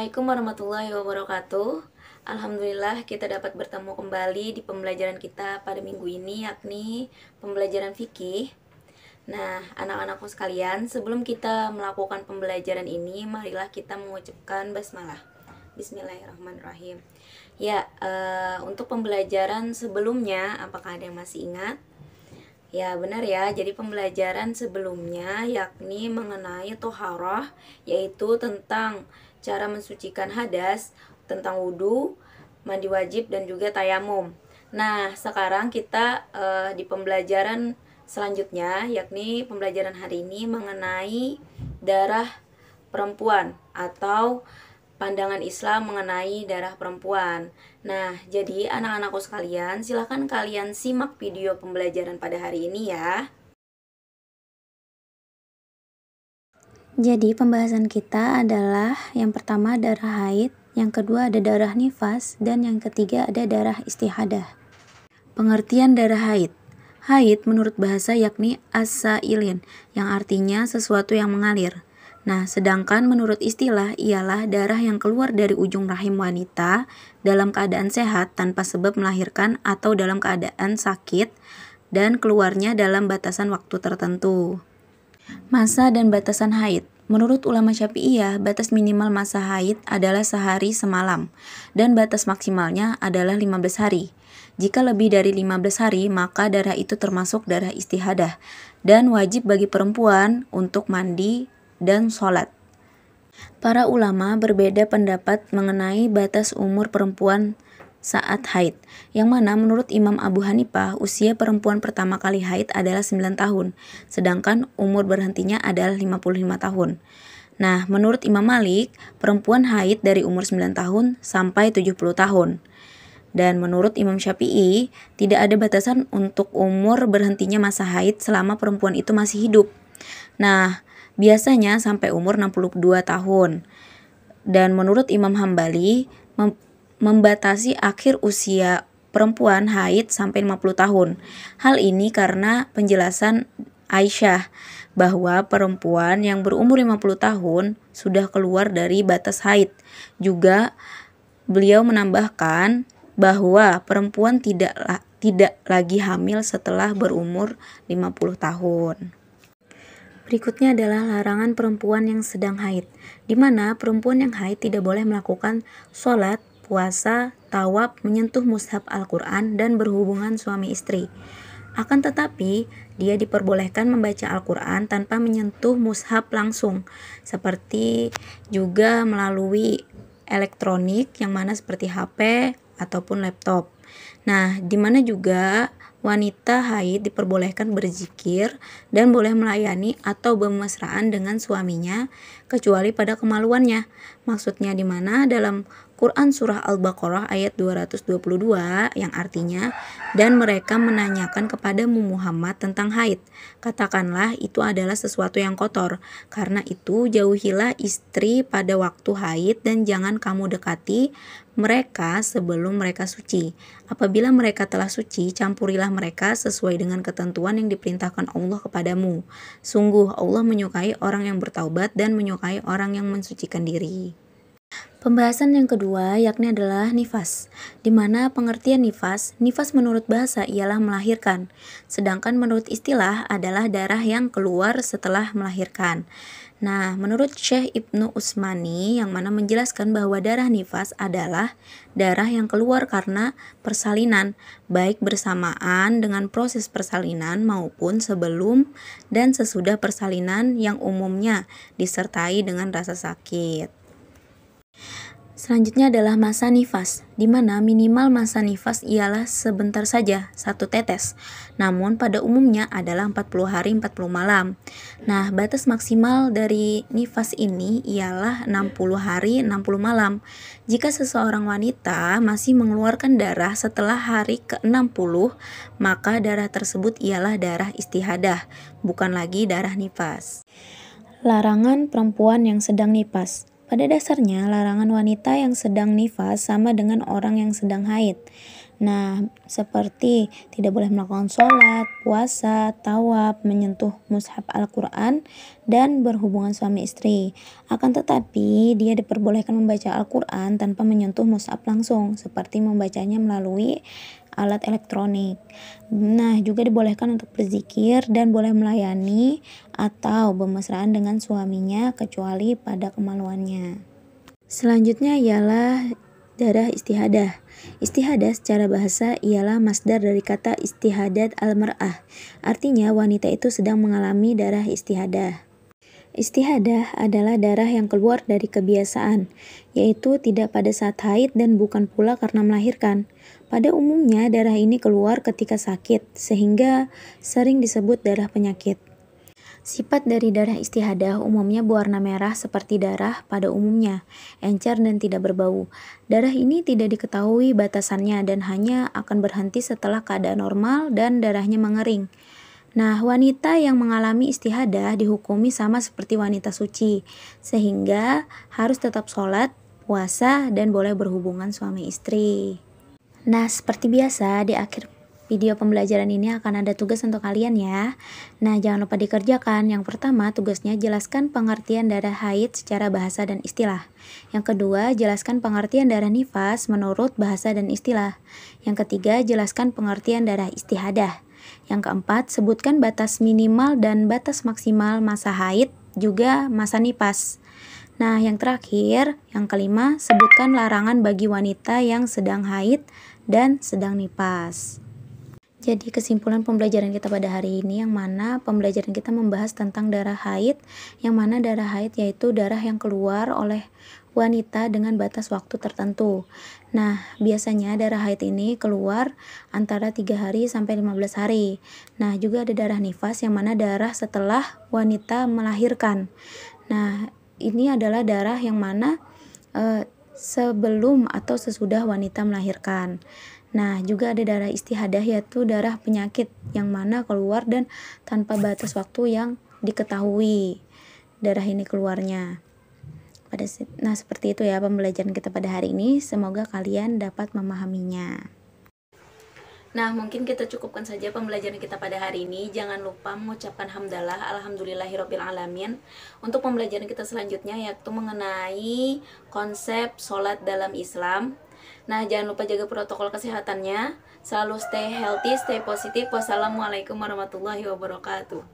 Assalamualaikum warahmatullahi wabarakatuh. Alhamdulillah kita dapat bertemu kembali di pembelajaran kita pada minggu ini, yakni pembelajaran fikih. Nah, anak-anakku sekalian, sebelum kita melakukan pembelajaran ini, marilah kita mengucapkan basmalah. Bismillahirrahmanirrahim. Ya, untuk pembelajaran sebelumnya, apakah ada yang masih ingat? Ya, benar ya. Jadi pembelajaran sebelumnya yakni mengenai toharah, yaitu tentang cara mensucikan hadas, tentang wudhu, mandi wajib, dan juga tayamum. Nah, sekarang kita di pembelajaran selanjutnya, yakni pembelajaran hari ini mengenai darah perempuan atau pandangan Islam mengenai darah perempuan. Nah, jadi anak-anakku sekalian, silahkan kalian simak video pembelajaran pada hari ini ya. Jadi pembahasan kita adalah yang pertama darah haid, yang kedua ada darah nifas, dan yang ketiga ada darah istihadah. Pengertian darah haid. Haid menurut bahasa yakni as-sailin, yang artinya sesuatu yang mengalir. Nah, sedangkan menurut istilah ialah darah yang keluar dari ujung rahim wanita dalam keadaan sehat tanpa sebab melahirkan atau dalam keadaan sakit dan keluarnya dalam batasan waktu tertentu. Masa dan batasan haid. Menurut ulama Syafi'iyah, batas minimal masa haid adalah sehari semalam dan batas maksimalnya adalah 15 hari. Jika lebih dari 15 hari, maka darah itu termasuk darah istihadah dan wajib bagi perempuan untuk mandi dan sholat. Para ulama berbeda pendapat mengenai batas umur perempuan saat haid, yang mana menurut Imam Abu Hanifah usia perempuan pertama kali haid adalah 9 tahun, sedangkan umur berhentinya adalah 55 tahun. Nah, menurut Imam Malik, perempuan haid dari umur 9 tahun sampai 70 tahun. Dan menurut Imam Syafi'i, tidak ada batasan untuk umur berhentinya masa haid selama perempuan itu masih hidup. Nah, biasanya sampai umur 62 tahun. Dan menurut Imam Hambali, membatasi akhir usia perempuan haid sampai 50 tahun. Hal ini karena penjelasan Aisyah bahwa perempuan yang berumur 50 tahun sudah keluar dari batas haid. Juga beliau menambahkan bahwa perempuan tidak lagi hamil setelah berumur 50 tahun. Berikutnya adalah larangan perempuan yang sedang haid, di mana perempuan yang haid tidak boleh melakukan sholat, puasa, tawaf, menyentuh mushaf Al-Quran, dan berhubungan suami istri. Akan tetapi, dia diperbolehkan membaca Al-Quran tanpa menyentuh mushaf langsung, seperti juga melalui elektronik yang mana seperti HP ataupun laptop. Nah, di mana juga wanita haid diperbolehkan berzikir dan boleh melayani atau bermesraan dengan suaminya kecuali pada kemaluannya. Maksudnya di mana dalam Quran surah Al-Baqarah ayat 222 yang artinya, dan mereka menanyakan kepadamu Muhammad tentang haid. Katakanlah itu adalah sesuatu yang kotor. Karena itu jauhilah istri pada waktu haid dan jangan kamu dekati mereka sebelum mereka suci. Apabila mereka telah suci, campurilah mereka sesuai dengan ketentuan yang diperintahkan Allah kepadamu. Sungguh Allah menyukai orang yang bertaubat dan menyukai orang yang mensucikan diri. Pembahasan yang kedua yakni adalah nifas, di mana pengertian nifas menurut bahasa ialah melahirkan, sedangkan menurut istilah adalah darah yang keluar setelah melahirkan. Nah, menurut Syekh Ibnu Utsmani yang mana menjelaskan bahwa darah nifas adalah darah yang keluar karena persalinan, baik bersamaan dengan proses persalinan maupun sebelum dan sesudah persalinan yang umumnya disertai dengan rasa sakit. Selanjutnya adalah masa nifas, di mana minimal masa nifas ialah sebentar saja, 1 tetes. Namun pada umumnya adalah 40 hari 40 malam. Nah, batas maksimal dari nifas ini ialah 60 hari 60 malam. Jika seseorang wanita masih mengeluarkan darah setelah hari ke-60, maka darah tersebut ialah darah istihadah, bukan lagi darah nifas. Larangan perempuan yang sedang nifas. Pada dasarnya, larangan wanita yang sedang nifas sama dengan orang yang sedang haid. Nah, seperti tidak boleh melakukan sholat, puasa, tawaf, menyentuh mushaf Al-Quran, dan berhubungan suami istri. Akan tetapi, dia diperbolehkan membaca Al-Quran tanpa menyentuh mushaf langsung, seperti membacanya melalui alat elektronik. Nah, juga dibolehkan untuk berzikir dan boleh melayani atau bermesraan dengan suaminya kecuali pada kemaluannya. Selanjutnya ialah darah istihadah. Istihadah secara bahasa ialah masdar dari kata istihadat al-mar'ah. Artinya wanita itu sedang mengalami darah istihadah. Istihadah adalah darah yang keluar dari kebiasaan, yaitu tidak pada saat haid dan bukan pula karena melahirkan. Pada umumnya darah ini keluar ketika sakit, sehingga sering disebut darah penyakit. Sifat dari darah istihadah umumnya berwarna merah seperti darah pada umumnya, encer dan tidak berbau. Darah ini tidak diketahui batasannya dan hanya akan berhenti setelah keadaan normal dan darahnya mengering. Nah, wanita yang mengalami istihadah dihukumi sama seperti wanita suci, sehingga harus tetap sholat, puasa, dan boleh berhubungan suami istri. Nah, seperti biasa, di akhir video pembelajaran ini akan ada tugas untuk kalian ya. Nah, jangan lupa dikerjakan. Yang pertama, tugasnya jelaskan pengertian darah haid secara bahasa dan istilah. Yang kedua, jelaskan pengertian darah nifas menurut bahasa dan istilah. Yang ketiga, jelaskan pengertian darah istihadah. Yang keempat, sebutkan batas minimal dan batas maksimal masa haid, juga masa nifas. Nah, yang terakhir, yang kelima, sebutkan larangan bagi wanita yang sedang haid dan sedang nifas. Jadi kesimpulan pembelajaran kita pada hari ini yang mana pembelajaran kita membahas tentang darah haid, yang mana darah haid yaitu darah yang keluar oleh wanita dengan batas waktu tertentu. Nah, biasanya darah haid ini keluar antara 3 hari sampai 15 hari. Nah, juga ada darah nifas yang mana darah setelah wanita melahirkan. Nah, ini adalah darah yang mana sebelum atau sesudah wanita melahirkan. Nah, juga ada darah istihadah yaitu darah penyakit yang mana keluar dan tanpa batas waktu yang diketahui darah ini keluarnya. Nah, seperti itu ya pembelajaran kita pada hari ini. Semoga kalian dapat memahaminya. Nah, mungkin kita cukupkan saja pembelajaran kita pada hari ini. Jangan lupa mengucapkan hamdalah, alhamdulillahirabbil alamin. Untuk pembelajaran kita selanjutnya yaitu mengenai konsep sholat dalam Islam. Nah, jangan lupa jaga protokol kesehatannya. Selalu stay healthy, stay positif. Wassalamualaikum warahmatullahi wabarakatuh.